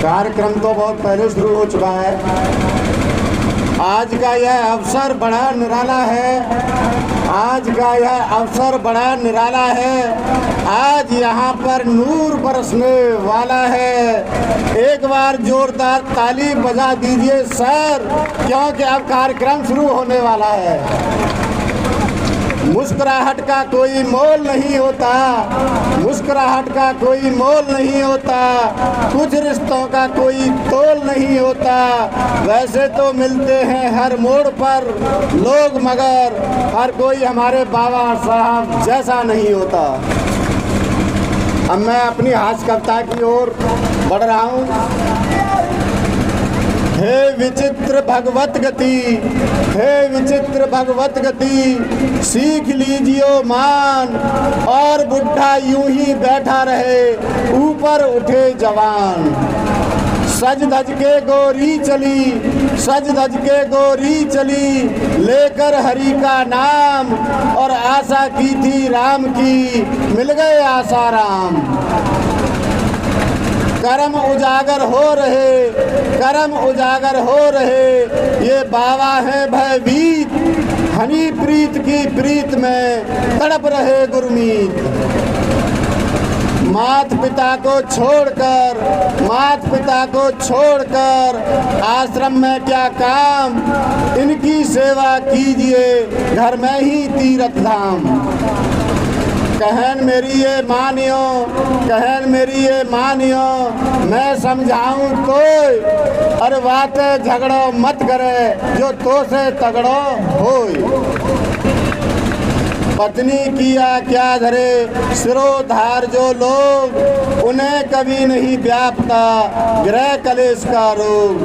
कार्यक्रम तो बहुत पहले शुरू हो चुका है। आज का यह अवसर बड़ा निराला है। आज का यह अवसर बड़ा निराला है। आज यहाँ पर नूर बरसने वाला है। एक बार जोरदार ताली बजा दीजिए सर, क्योंकि अब कार्यक्रम शुरू होने वाला है। मुस्कुराहट का कोई मोल नहीं होता, मुस्कुराहट का कोई मोल नहीं होता, कुछ रिश्तों का कोई तोल नहीं होता। वैसे तो मिलते हैं हर मोड़ पर लोग, मगर हर कोई हमारे बाबा साहब जैसा नहीं होता। अब मैं अपनी हास्य कविता की ओर बढ़ रहा हूँ। हे विचित्र भगवत गति, हे विचित्र भगवत गति, सीख लीजियो मान, और बुढ़ा यूं ही बैठा रहे, ऊपर उठे जवान। सज धज के गोरी चली, सज धज के गोरी चली, लेकर हरि का नाम, और आशा की थी राम की, मिल गए आसाराम। करम उजागर हो रहे, करम उजागर हो रहे, ये बाबा है भयभीत, हनी प्रीत की प्रीत में तड़प रहे गुरमीत। मात पिता को छोड़कर, मात पिता को छोड़कर आश्रम में क्या काम, इनकी सेवा कीजिए घर में ही तीर्थ धाम। कहन मेरी ये मानियो, कहन मेरी ये मानियो, मैं समझाऊं तो, अरे बातें झगड़ो मत करे, जो तो से तगड़ो होय। पत्नी किया क्या धरे सिरोधार जो लोग, उन्हें कभी नहीं व्यापता गृह कलेश का रोग।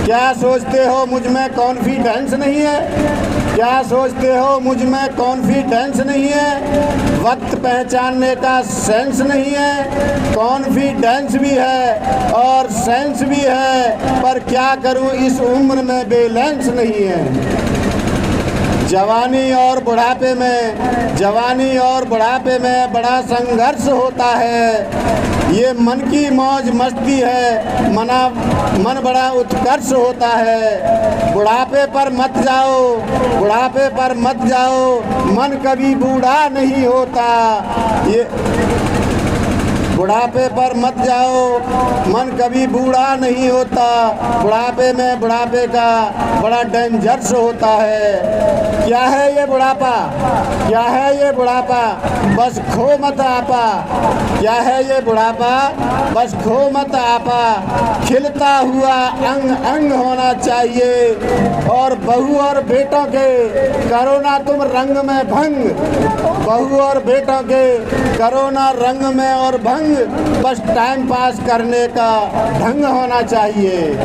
क्या सोचते हो मुझ में कॉन्फिडेंस नहीं है, क्या सोचते हो मुझ में कॉन्फिडेंस नहीं है, वक्त पहचानने का सेंस नहीं है। कॉन्फिडेंस भी है और सेंस भी है, पर क्या करूं इस उम्र में बैलेंस नहीं है। जवानी और बुढ़ापे में, जवानी और बुढ़ापे में बड़ा संघर्ष होता है। ये मन की मौज मस्ती है, मन बड़ा उत्कर्ष होता है। बुढ़ापे पर मत जाओ, बुढ़ापे पर मत जाओ, मन कभी बूढ़ा नहीं होता। ये बुढ़ापे पर मत जाओ, मन कभी बूढ़ा नहीं होता। बुढ़ापे में बुढ़ापे का बड़ा डेंजर्स होता है। क्या है ये बुढ़ापा, क्या है ये बुढ़ापा, बस खो मत आपा। क्या है ये बुढ़ापा, बस खो मत आपा। खिलता हुआ अंग अंग होना चाहिए, और बहू और बेटों के करो ना तुम रंग में भंग। बहू और बेटों के करो ना रंग में और भंग, बस टाइम पास करने का ढंग होना चाहिए।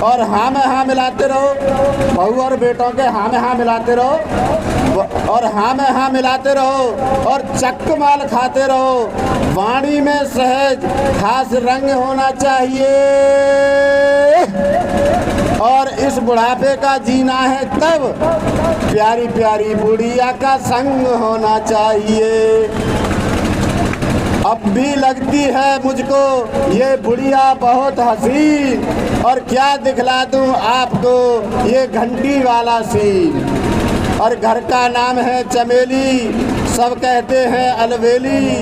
और हाँ में हाँ मिलाते रहो, बहू और बेटों के हाँ में हाँ मिलाते रहो, और हाँ में हाँ मिलाते रहो, और चक्क माल खाते रहो। वाणी में सहज खास रंग होना चाहिए, और इस बुढ़ापे का जीना है तब प्यारी प्यारी बुढ़िया का संग होना चाहिए। अब भी लगती है मुझको ये बुढ़िया बहुत हसीन, और क्या दिखला दूं आपको ये घंटी वाला सीन। और घर का नाम है चमेली, सब कहते हैं अलवेली।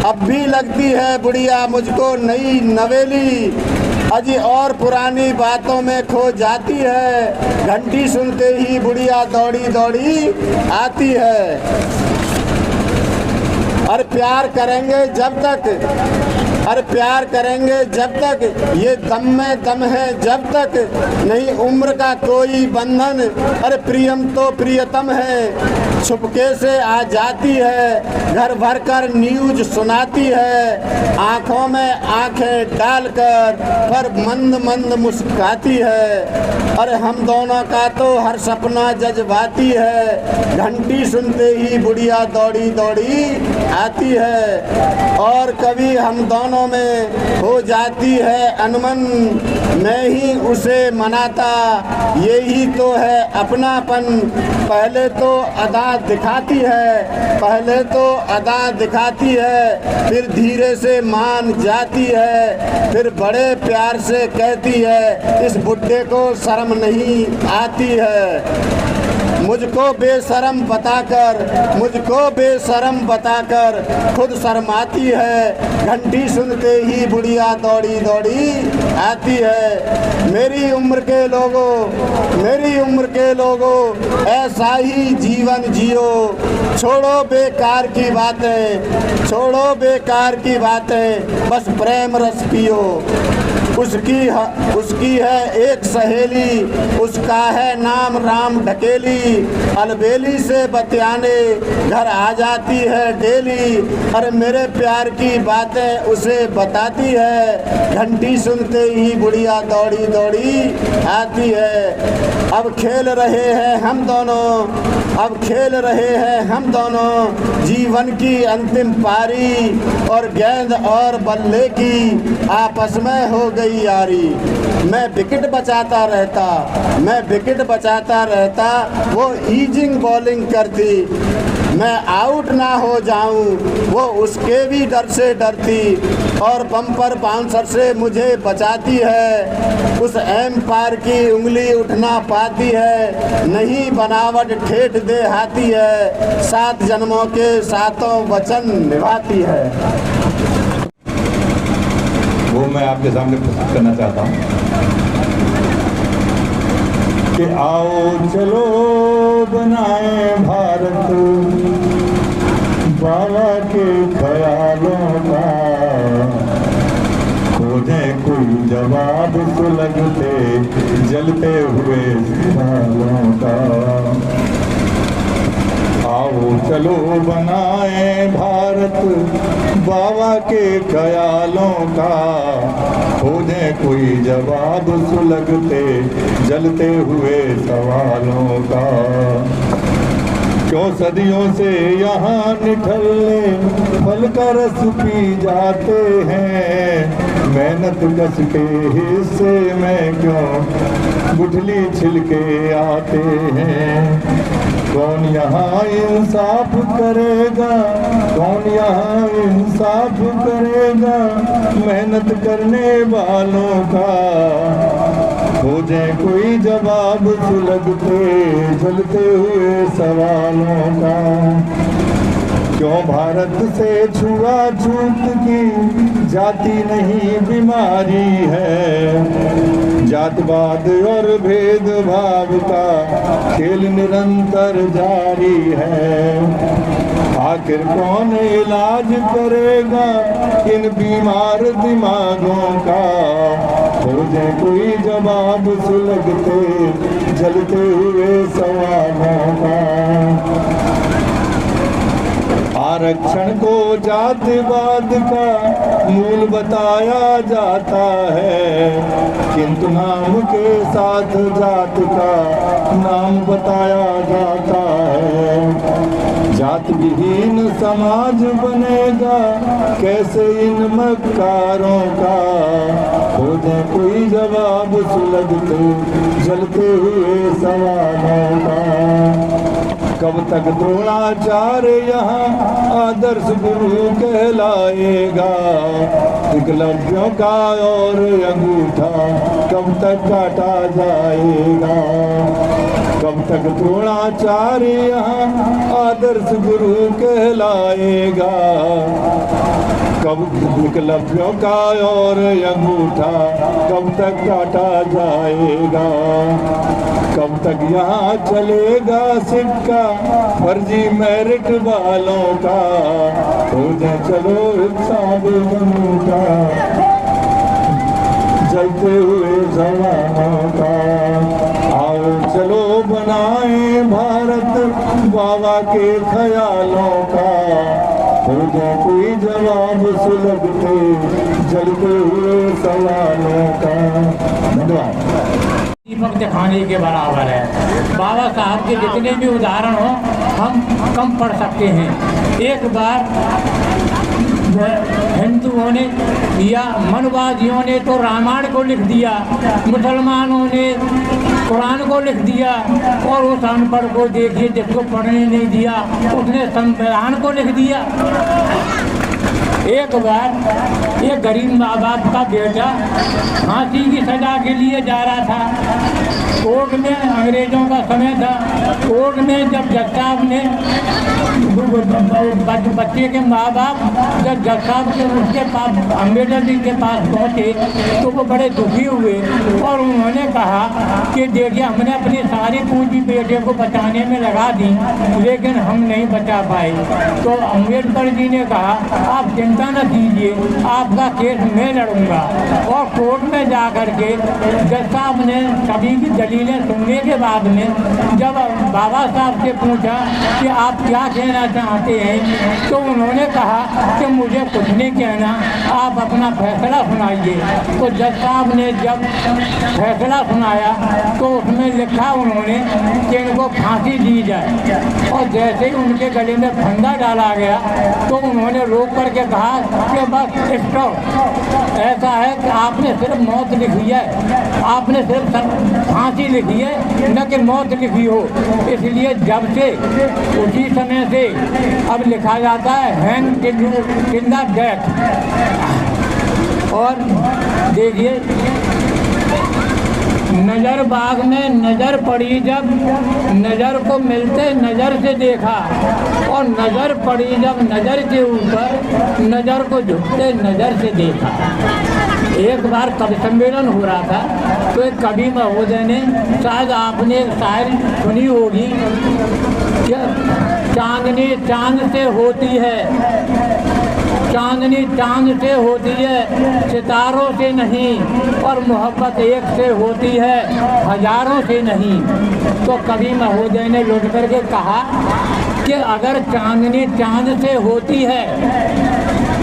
अब भी लगती है बुढ़िया मुझको नई नवेली, अजी और पुरानी बातों में खो जाती है। घंटी सुनते ही बुढ़िया दौड़ी दौड़ी आती है। और प्यार करेंगे जब तक, अरे प्यार करेंगे जब तक, ये दम में दम है जब तक, नहीं उम्र का कोई बंधन। अरे प्रियम तो प्रियतम है, छुपके से आ जाती है, घर भर कर न्यूज सुनाती है, आंखों में आंखें डालकर पर मंद मंद मुस्कुराती है। अरे हम दोनों का तो हर सपना जज्बाती है, घंटी सुनते ही बुढ़िया दौड़ी दौड़ी आती है और कभी हम दोनों में हो जाती है अनमन, मैं ही उसे मनाता, यही तो है अपनापन। पहले तो अदा दिखाती है, पहले तो अदा दिखाती है, फिर धीरे से मान जाती है, फिर बड़े प्यार से कहती है इस बुड्ढे को शर्म नहीं आती है। मुझको बेशरम बताकर, मुझको बेशरम बताकर खुद शर्माती है, घंटी सुनते ही बुढ़िया दौड़ी दौड़ी आती है। मेरी उम्र के लोगों, मेरी उम्र के लोगों, ऐसा ही जीवन जियो, छोड़ो बेकार की बातें, छोड़ो बेकार की बातें, बस प्रेम रस पियो। उसकी है एक सहेली, उसका है नाम राम ढकेली, अलबेली से बतियाने घर आ जाती है डेली। अरे मेरे प्यार की बातें उसे बताती है, घंटी सुनते ही बुढ़िया दौड़ी दौड़ी आती है। अब खेल रहे हैं हम दोनों, अब खेल रहे हैं हम दोनों जीवन की अंतिम पारी, और गेंद और बल्ले की आपस में हो गई यारी। मैं विकेट बचाता रहता, मैं विकेट बचाता रहता, वो ईजिंग बॉलिंग करती, मैं आउट ना हो जाऊं वो उसके भी डर से डरती, और बम्पर बाउंसर से मुझे बचाती है। उस एम्पायर की उंगली उठ ना पाती है, नहीं बनावट ठेठ देहाती है, 7 जन्मों के 7 वचन निभाती है। वो मैं आपके सामने प्रस्तुत करना चाहता हूँ कि आओ चलो बनाए भारत बाबा के ख्यालों का, खोजें कोई जवाब सुलगते जलते हुए ख्यालों का। आओ चलो बनाए भारत बाबा के ख्यालों का, खोजें कोई जवाब सुलगते जलते हुए सवालों का। क्यों सदियों से यहाँ निठल्ले फल का रस पी जाते हैं, मेहनत कस के हिस्से में क्यों गुठली छिलके आते हैं। कौन यहाँ इंसाफ करेगा, कौन यहाँ इंसाफ करेगा मेहनत करने वालों का, खोजें कोई जवाब सुलगते जलते हुए सवालों का। क्यों भारत से छुआछूत की जाति नहीं बीमारी है, जातवाद और भेदभाव का खेल निरंतर जारी है। आखिर कौन इलाज करेगा इन बीमार दिमागों का, खोजें कोई जवाब सुलगते जलते हुए सवालों का। आरक्षण को जातिवाद का मूल बताया जाता है, किंतु नाम के साथ जात का नाम बताया जाता है। जात विहीन समाज बनेगा कैसे इन मक्कारों का, खोजें कोई जवाब सुलगते जलते हुए सवालों का। कब तक द्रोणाचार्य यहाँ आदर्श गुरु कहलाएगा, एकलव्यों का और अंगूठा कब तक काटा जाएगा। कब तक द्रोणाचार्य यहाँ आदर्श गुरु कहलाएगा, कब एकलव्यों का और अंगूठा कब तक काटा जाएगा। कब तक यहाँ चलेगा सिक्का फर्जी मेरिट वालों का, खोजें चलो हिसाब का जलते हुए जवानों का। आओ चलो बनाए भारत बाबा के ख्यालों का, खोजें कोई जवाब सुलगते जलते हुए सवालों का। धन्यवाद। दीपक दिखाने के बराबर है। बाबा साहब के जितने भी उदाहरण हो हम कम पढ़ सकते हैं। एक बार हिंदुओं ने या मनवादियों ने तो रामायण को लिख दिया, मुसलमानों ने कुरान को लिख दिया, और उस अनपढ़ को देखिए जिसको पढ़ने नहीं दिया उसने संविधान को लिख दिया। एक बार ये गरीब माँ बाप का बेटा फांसी की सजा के लिए जा रहा था। कोर्ट में अंग्रेजों का समय था। कोर्ट में जब जज साहब ने बच्चे के माँ बाप जब जज साहब के उसके पास अम्बेडकर जी के पास पहुँचे तो वो बड़े दुखी हुए और उन्होंने कहा कि देखिए हमने अपनी सारी पूंजी बेटे को बचाने में लगा दी लेकिन हम नहीं बचा पाए। तो अम्बेडकर जी ने कहा आप चिंता न कीजिए, आपका केस मैं लड़ूंगा। और कोर्ट में जा कर के जज साहब ने सभी की दलीलें सुनने के बाद में जब बाबा साहब से पूछा कि आप क्या कहना चाहते हैं तो उन्होंने कहा कि मुझे कुछ नहीं कहना, आप अपना फैसला सुनाइए। तो जज साहब ने जब फैसला सुनाया तो उसमें लिखा उन्होंने कि इनको फांसी दी जाए। और जैसे ही उनके गले में फंदा डाला गया तो उन्होंने रोक करके कहा कि बस स्टॉप। ऐसा है कि आपने सिर्फ मौत लिखी है, आपने सिर्फ फांसी लिखी है न कि मौत लिखी हो। इसलिए जब से उसी समय से अब लिखा जाता है हैंग टिल द डेथ। और देखिए नजर बाग में नजर पड़ी जब नजर को मिलते नजर से देखा, और नजर पड़ी जब नजर के ऊपर नजर को झुकते नजर से देखा। एक बार कवि सम्मेलन हो रहा था तो एक कवि महोदय ने, शायद आपने एक शायरी सुनी होगी, क्या चांदनी चांद से होती है, चांदनी चांद से होती है सितारों से नहीं, और मोहब्बत एक से होती है हजारों से नहीं। तो कवि महोदय ने लौट करके कहा कि अगर चांदनी चांद से होती है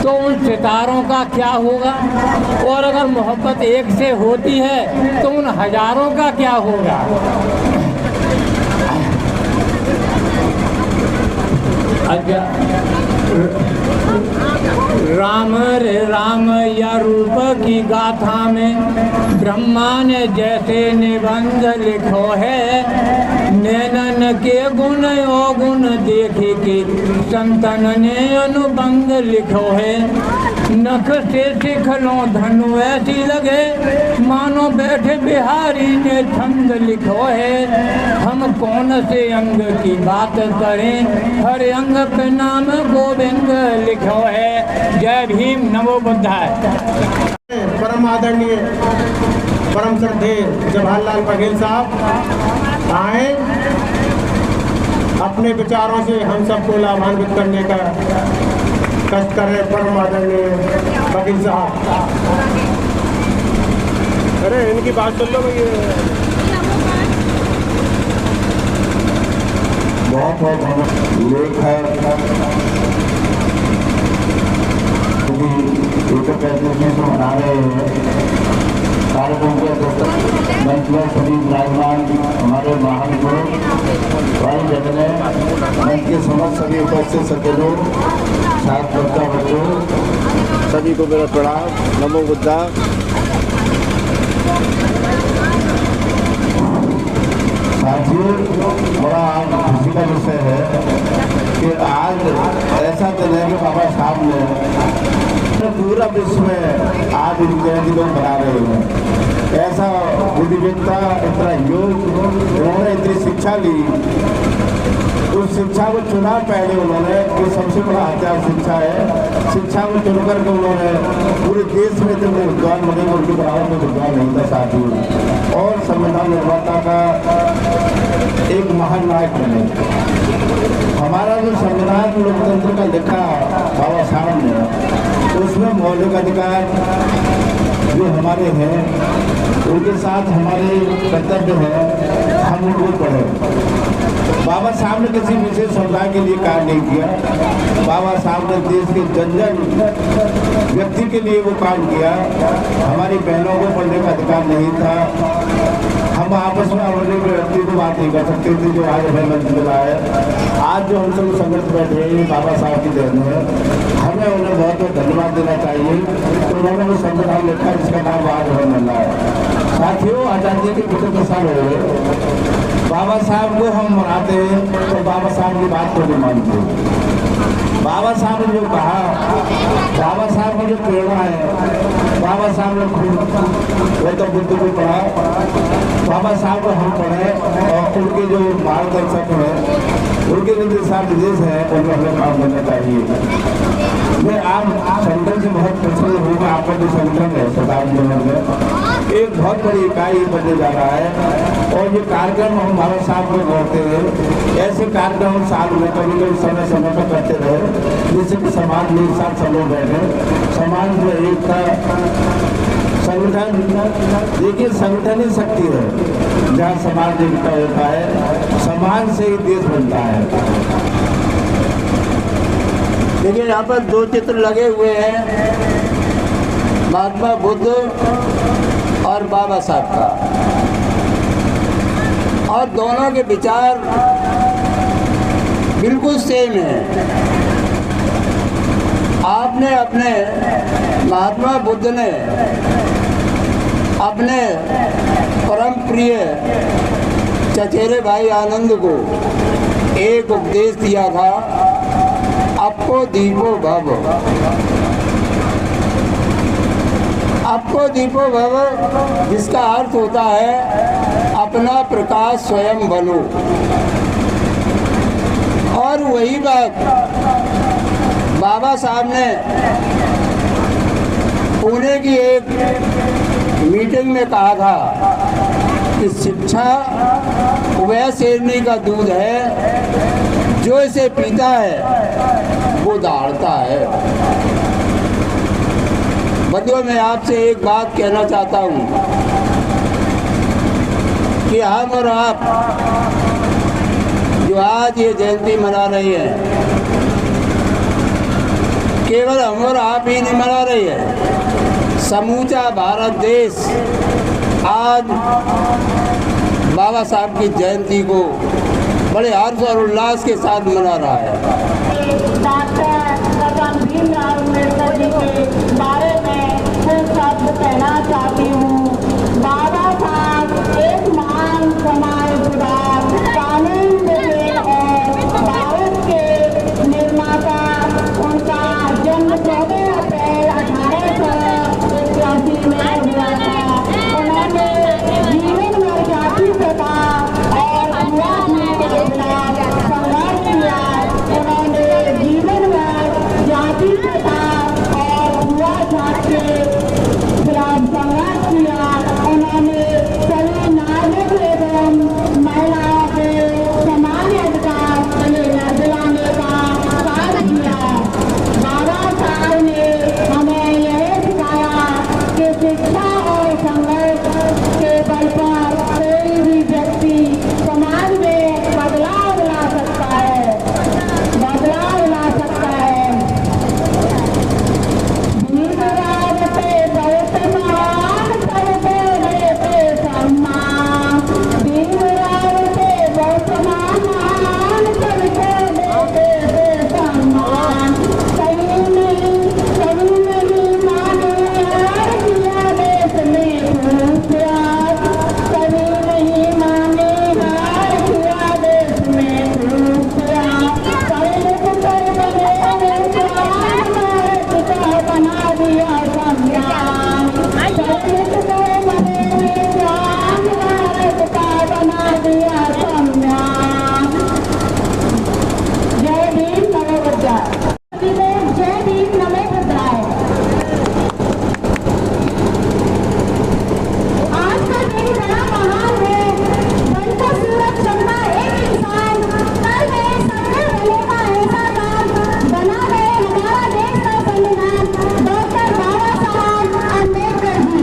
तो उन सितारों का क्या होगा, और अगर मोहब्बत एक से होती है तो उन हजारों का क्या होगा। अच्छा, राम रे राम या रूप की गाथा में ब्रह्मा ने जैसे निबंध लिखो है, नैनन के गुण अवगुण देखे के संतन ने अनुबंध लिखो है। नख से सिख लो धनु ऐसी लगे, मानो बैठे बिहारी ने छंद लिखो है। हम कौन से अंग की बात करें, हर अंग पे नाम गोविंद लिखो है। जय भीम, नमो बुद्धाय। परम आदरणीय परम श्रद्धेय जवाहरलाल बघेल साहब आए, अपने विचारों से हम सबको लाभान्वित करने का कष्ट कर रहे। परम आदरणीय बघेल साहब, अरे इनकी बात सुन लो भैया। बहुत बहुत लेख है बना रहे हैं कार्यक्रम के मंच में सभी विराजमान हमारे महान गुरु भाई जगने मंच के समस्त सभी उपस्थित सज्जनों, छात्र बच्चों सभी को मेरा प्रणाम, नमो बुद्धा। साथियों, बड़ा खुशी का विषय है कि आज ऐसा दिन है कि बाबा साहब ने पूरा विश्व में आज इस जयंती को मना रहे हैं। ऐसा बुद्धिमत्ता, इतना योग, उन्होंने इतनी शिक्षा ली, उस शिक्षा को चुना पहले उन्होंने, जो सबसे बड़ा हथियार शिक्षा है। शिक्षा को चुन करके उन्होंने पूरे देश में जितने विद्वान बने उनके बराबर में विद्वान नहीं था साथियों, और संविधान निर्माता का एक महान नायक बने। हमारा जो संविधान लोकतंत्र का लिखा बाबा साहब ने, उसमें मौलिक अधिकार जो हमारे हैं उनके साथ हमारे कर्तव्य है, हम उनको पढ़े। बाबा साहब ने किसी विशेष समुदाय के लिए कार्य नहीं किया। बाबा साहब ने देश के जन जन व्यक्ति के लिए वो काम किया। हमारी बहनों को पढ़ने का अधिकार नहीं था, हम आपस में अपने व्यक्ति को बात नहीं कर सकते थे जो आज हमें मंच मिला है। आज जो हम सब संगत बैठे हैं बाबा साहब की देन है, हमें उन्हें बहुत बहुत धन्यवाद देना चाहिए। तो उन्होंने वो संविधान लिखा जिसका नाम आज हमें मिला है। साथियों, आज़ादी के 75 साल हो गए, बाबा साहब को हम मनाते हैं तो बाबा साहब की बात को नहीं मानते। बाबा साहब ने जो कहा, बाबा साहब की जो प्रेरणा है, बाबा साहब ने खुद वो तो बुद्ध को पढ़ा, बाबा साहब को हम पढ़े और उनके जो मार्गदर्शक हैं, उनके जो दिशा निर्देश है उनको हमें काम करना चाहिए। मैं आप संगठन से बहुत प्रसन्न हूँ। आपका जो संगठन है सरदार जीवन में एक बहुत बड़ी इकाई बनने जा रहा है और ये कार्यक्रम हम बाबा साहब को करते हैं। ऐसे कार्यक्रम साल में कभी कभी समय समय पर करते रहे जिससे कि समाज में एक साथ सब लोग बैठे, समाज में एकता। संगठन देखिए, संगठन ही शक्ति है। जहाँ समाज एकता होता है, समाज से ही देश बनता है। देखिए, यहाँ पर दो चित्र लगे हुए हैं, महात्मा बुद्ध और बाबा साहब का, और दोनों के विचार बिल्कुल सेम है। आपने अपने महात्मा बुद्ध ने अपने परम प्रिय चचेरे भाई आनंद को एक उपदेश दिया था, आपको दीपो भव। आपको दीपो भव जिसका अर्थ होता है अपना प्रकाश स्वयं बनो। और वही बात बाबा साहब ने पुणे की एक मीटिंग में कहा था कि शिक्षा वह शेरनी का दूध है जो इसे पीता है वो दहाड़ता है। बंधुओं, मैं आपसे एक बात कहना चाहता हूँ कि हम और आप जो आज ये जयंती मना रही है, केवल हम और आप ही नहीं मना रही है, समूचा भारत देश आज बाबा साहब की जयंती को बड़े हर्ष और उल्लास के साथ मना रहा है। डॉक्टर भीमराव अम्बेडकर जी के बारे में कुछ शब्द कहना चाहती हूँ। बाबा साहब एक महान समाज सुधार, कानून के और भारत के निर्माता। उनका जन्म 14 अप्रैल 1881 में हुआ था। उन्होंने जीवन में जाति प्रथा और छुआछूत के खिलाफ संघर्ष किया। उन्होंने जीवन में जाति प्रथा और छुआछूत के खिलाफ संघर्ष किया। उन्होंने सभी नागरिक एवं महिलाओं के समान अधिकार दिलाने का कार्य किया। बाबा साहब ने हमें यह सिखाया कि शिक्षा और संघर्ष के बल पर कोई भी व्यक्ति समाज में बदलाव ला सकता है, बदलाव ला सकता है। भीमराव पे बहुत महान, सबको देते सम्मान। भीमराव पे बहुत महान, सबको देते सम्मान। कभी नहीं माने हार किया देश में खूब प्यार। कभी नहीं माने हार किया देश में खूब प्यार। सैनिक कर बने प्राण, भारत का बना दिया संविधान। सैनिक कर बने प्राण, भारत का बना दिया संविधान। जय भीम, नमो बुद्धाय। जय भीम, नमो बुद्धाय। आज का दिन बड़ा महान है। बनकर सूरज चंदा एक इंसान, कल है सबके भले का ऐसा काम। बना गए हमारा देश का संविधान, डॉक्टर बाबा साहब अम्बेडकर जी।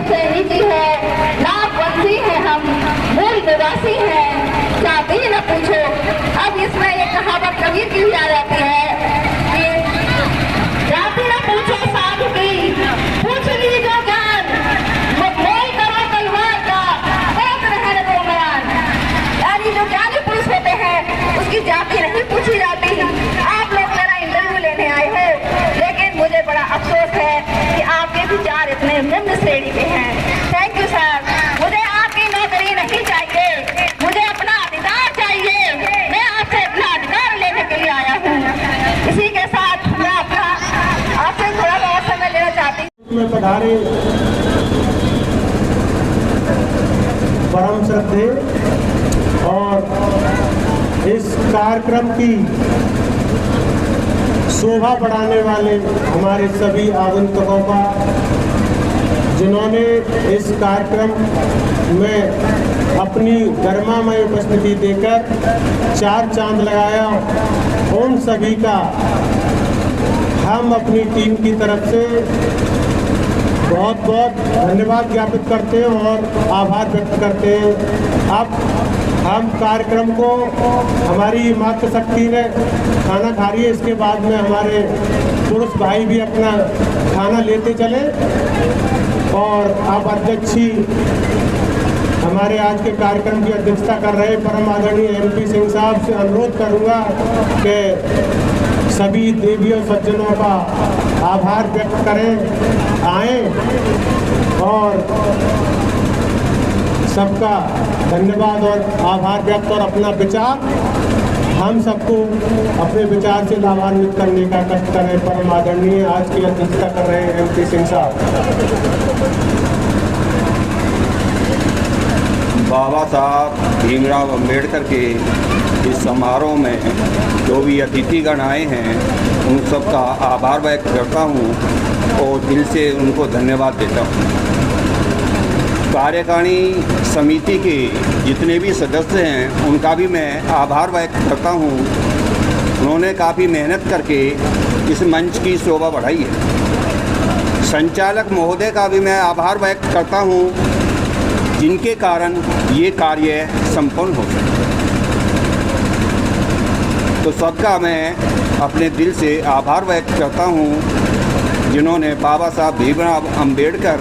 श्रेणी की है, नागवंशी है हम, मूल निवासी है, जाति न पूछो। अब इसमें एक कहावत कबीर की भी आ जाती है कि जाति न पूछो साधु की, पूछ लीजो ज्ञान, मोल करो तलवार का, बहुत रहने दो बयान। यानी जो ज्ञानी पुरुष होते हैं उसकी जाति नहीं पूछी जाती। आप लोग मेरा इंटरव्यू लेने आए हो, लेकिन मुझे बड़ा अफसोस है कि आपके विचार इतने निम्न श्रेणी के हैं। Thank you sir. मुझे आपकी नौकरी नहीं चाहिए, मुझे अपना अधिकार चाहिए। मैं आपसे अपना अधिकार लेने के लिए आया हूँ। इसी के साथ मैं अपना आपसे थोड़ा बहुत समय लेना चाहती हूँ। में पधारे परम श्रद्धे और इस कार्यक्रम की शोभा बढ़ाने वाले हमारे सभी आगंतुकों का, जिन्होंने इस कार्यक्रम में अपनी गरिमामय उपस्थिति देकर चार चांद लगाया, उन सभी का हम अपनी टीम की तरफ से बहुत बहुत धन्यवाद ज्ञापित करते हैं और आभार व्यक्त करते हैं। अब हम कार्यक्रम को, हमारी मातृशक्ति ने खाना खा रही है, इसके बाद में हमारे पुरुष भाई भी अपना खाना लेते चले। और अब अध्यक्षी हमारे आज के कार्यक्रम की अध्यक्षता कर रहे परम आदरणीय MP सिंह साहब से अनुरोध करूंगा कि सभी देवियों सज्जनों का आभार व्यक्त करें, आए और सबका धन्यवाद और आभार व्यक्त और अपना विचार हम सबको अपने विचार से लाभान्वित करने का कष्ट करें। परम आदरणीय आज की अध्यक्षता कर रहे हैं MP सिंह साहब। बाबा साहब भीमराव अंबेडकर के इस समारोह में जो भी अतिथिगण आए हैं उन सबका आभार व्यक्त करता हूँ और दिल से उनको धन्यवाद देता हूँ। कार्यकारिणी समिति के जितने भी सदस्य हैं उनका भी मैं आभार व्यक्त करता हूँ। उन्होंने काफ़ी मेहनत करके इस मंच की शोभा बढ़ाई है। संचालक महोदय का भी मैं आभार व्यक्त करता हूँ, जिनके कारण ये कार्य संपन्न हो सके। तो सबका मैं अपने दिल से आभार व्यक्त करता हूँ, जिन्होंने बाबा साहब भीमराव अंबेडकर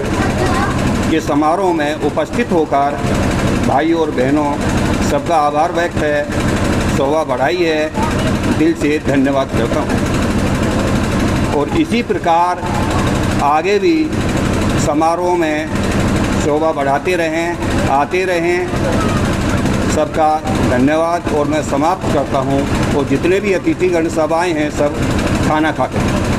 के समारोह में उपस्थित होकर भाई और बहनों सबका आभार व्यक्त है, शोभा बढ़ाई है। दिल से धन्यवाद करता हूँ और इसी प्रकार आगे भी समारोह में शोभा बढ़ाते रहें, आते रहें। सबका धन्यवाद और मैं समाप्त करता हूँ। और जितने भी अतिथिगण सब आए हैं सब खाना खाते हैं।